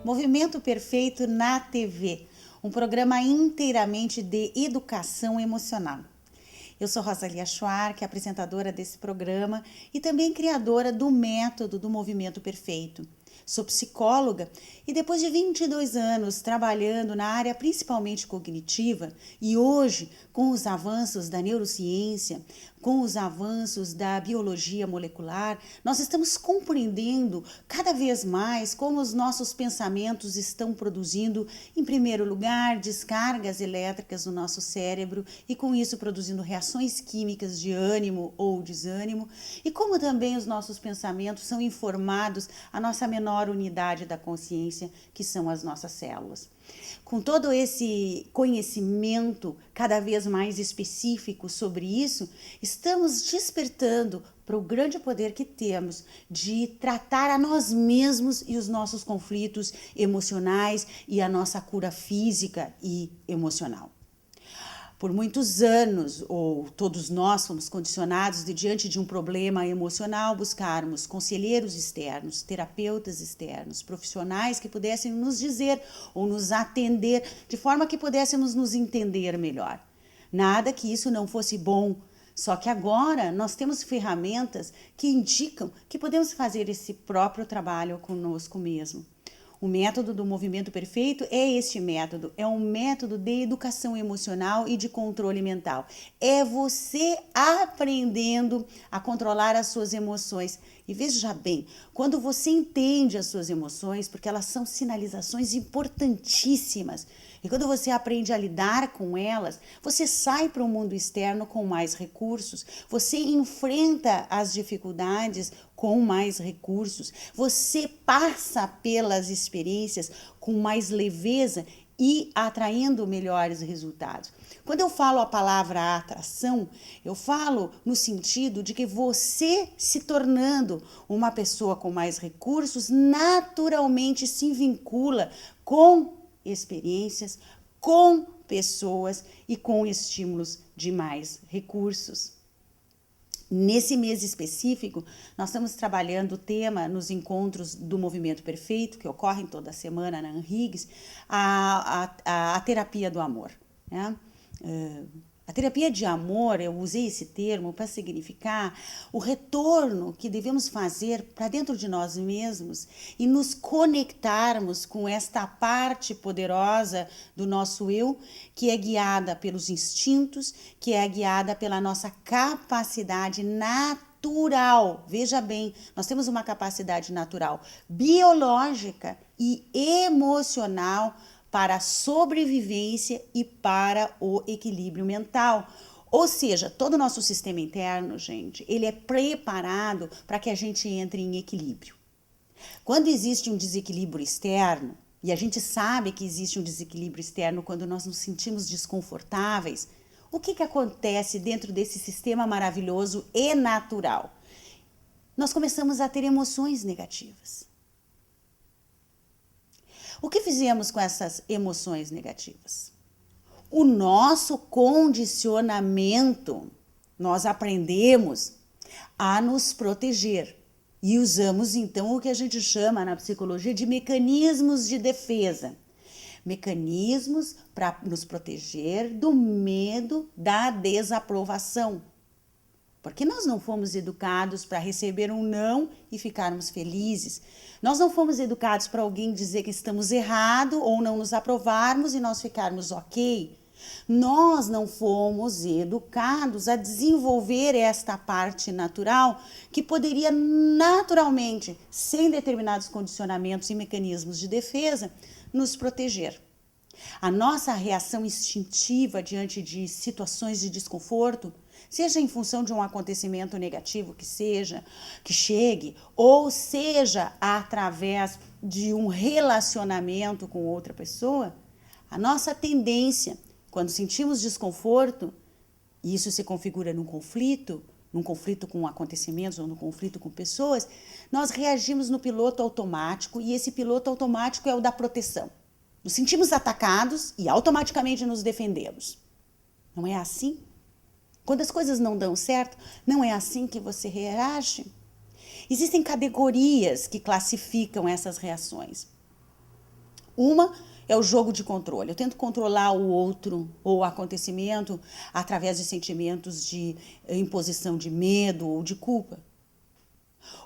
Movimento Perfeito na TV, um programa inteiramente de educação emocional. Eu sou Rosalia Schwark, apresentadora desse programa e também criadora do método do Movimento Perfeito. Sou psicóloga e depois de 22 anos trabalhando na área principalmente cognitiva e hoje com os avanços da neurociência, com os avanços da biologia molecular, nós estamos compreendendo cada vez mais como os nossos pensamentos estão produzindo, em primeiro lugar, descargas elétricas no nosso cérebro e com isso produzindo reações químicas de ânimo ou desânimo, e como também os nossos pensamentos são informados à nossa menor unidade da consciência, que são as nossas células. Com todo esse conhecimento cada vez mais específico sobre isso, estamos despertando para o grande poder que temos de tratar a nós mesmos e os nossos conflitos emocionais e a nossa cura física e emocional. Por muitos anos, ou todos nós fomos condicionados de diante de um problema emocional buscarmos conselheiros externos, terapeutas externos, profissionais que pudessem nos dizer ou nos atender de forma que pudéssemos nos entender melhor. Nada que isso não fosse bom, só que agora nós temos ferramentas que indicam que podemos fazer esse próprio trabalho conosco mesmo. O método do Movimento Perfeito é este método, é um método de educação emocional e de controle mental. É você aprendendo a controlar as suas emoções. E veja bem, quando você entende as suas emoções, porque elas são sinalizações importantíssimas, e quando você aprende a lidar com elas, você sai para o mundo externo com mais recursos, você enfrenta as dificuldades com mais recursos, você passa pelas experiências com mais leveza e atraindo melhores resultados. Quando eu falo a palavra atração, eu falo no sentido de que você se tornando uma pessoa com mais recursos, naturalmente se vincula com experiências, com pessoas e com estímulos de mais recursos. Nesse mês específico, nós estamos trabalhando o tema nos encontros do Movimento Perfeito, que ocorrem toda semana na Anhiggs, a terapia do amor, né? A terapia de amor, eu usei esse termo para significar o retorno que devemos fazer para dentro de nós mesmos e nos conectarmos com esta parte poderosa do nosso eu, que é guiada pelos instintos, que é guiada pela nossa capacidade natural. Veja bem, nós temos uma capacidade natural biológica e emocional para a sobrevivência e para o equilíbrio mental. Ou seja, todo o nosso sistema interno, gente, ele é preparado para que a gente entre em equilíbrio. Quando existe um desequilíbrio externo, e a gente sabe que existe um desequilíbrio externo quando nós nos sentimos desconfortáveis, o que acontece dentro desse sistema maravilhoso e natural? Nós começamos a ter emoções negativas. O que fizemos com essas emoções negativas? O nosso condicionamento, nós aprendemos a nos proteger e usamos então o que a gente chama na psicologia de mecanismos de defesa. Mecanismos para nos proteger do medo da desaprovação. Porque nós não fomos educados para receber um não e ficarmos felizes. Nós não fomos educados para alguém dizer que estamos errados ou não nos aprovarmos e nós ficarmos ok. Nós não fomos educados a desenvolver esta parte natural que poderia naturalmente, sem determinados condicionamentos e mecanismos de defesa, nos proteger. A nossa reação instintiva diante de situações de desconforto, seja em função de um acontecimento negativo que chegue, ou seja através de um relacionamento com outra pessoa, a nossa tendência, quando sentimos desconforto, e isso se configura num conflito com acontecimentos ou num conflito com pessoas, nós reagimos no piloto automático, e esse piloto automático é o da proteção. Nos sentimos atacados e automaticamente nos defendemos. Não é assim? Quando as coisas não dão certo, não é assim que você reage? Existem categorias que classificam essas reações. Uma é o jogo de controle. Eu tento controlar o outro ou o acontecimento através de sentimentos de imposição de medo ou de culpa.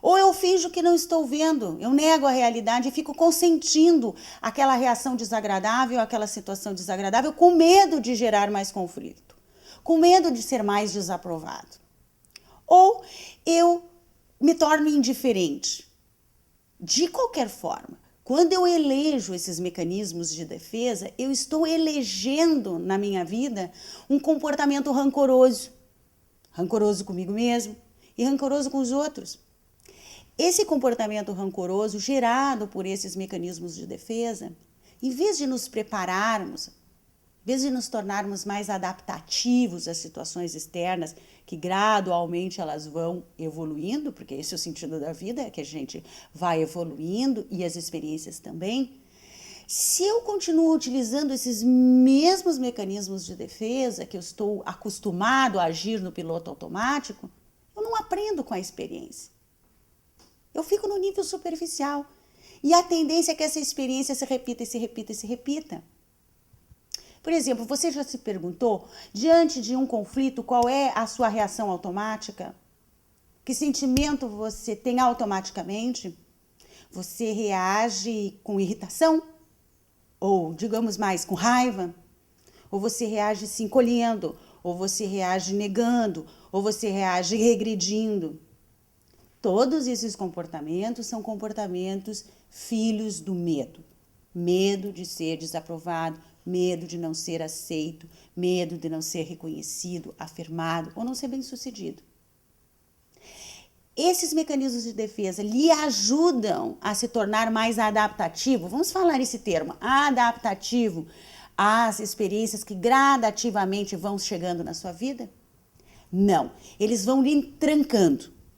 Ou eu finjo que não estou vendo, eu nego a realidade e fico consentindo aquela reação desagradável, aquela situação desagradável, com medo de gerar mais conflito, com medo de ser mais desaprovado. Ou eu me torno indiferente. De qualquer forma, quando eu elejo esses mecanismos de defesa, eu estou elegendo na minha vida um comportamento rancoroso. Rancoroso comigo mesmo e rancoroso com os outros. Esse comportamento rancoroso gerado por esses mecanismos de defesa, em vez de nos prepararmos, em vez de nos tornarmos mais adaptativos às situações externas, que gradualmente elas vão evoluindo, porque esse é o sentido da vida, é que a gente vai evoluindo e as experiências também. Se eu continuo utilizando esses mesmos mecanismos de defesa, que eu estou acostumado a agir no piloto automático, eu não aprendo com a experiência. Eu fico no nível superficial. E a tendência é que essa experiência se repita e se repita e se repita. Por exemplo, você já se perguntou, diante de um conflito, qual é a sua reação automática? Que sentimento você tem automaticamente? Você reage com irritação? Ou, digamos mais, com raiva? Ou você reage se encolhendo? Ou você reage negando? Ou você reage regredindo? Todos esses comportamentos são comportamentos filhos do medo. Medo de ser desaprovado, medo de não ser aceito, medo de não ser reconhecido, afirmado ou não ser bem-sucedido. Esses mecanismos de defesa lhe ajudam a se tornar mais adaptativo, vamos falar esse termo, adaptativo às experiências que gradativamente vão chegando na sua vida? Não, eles vão lhe trancando.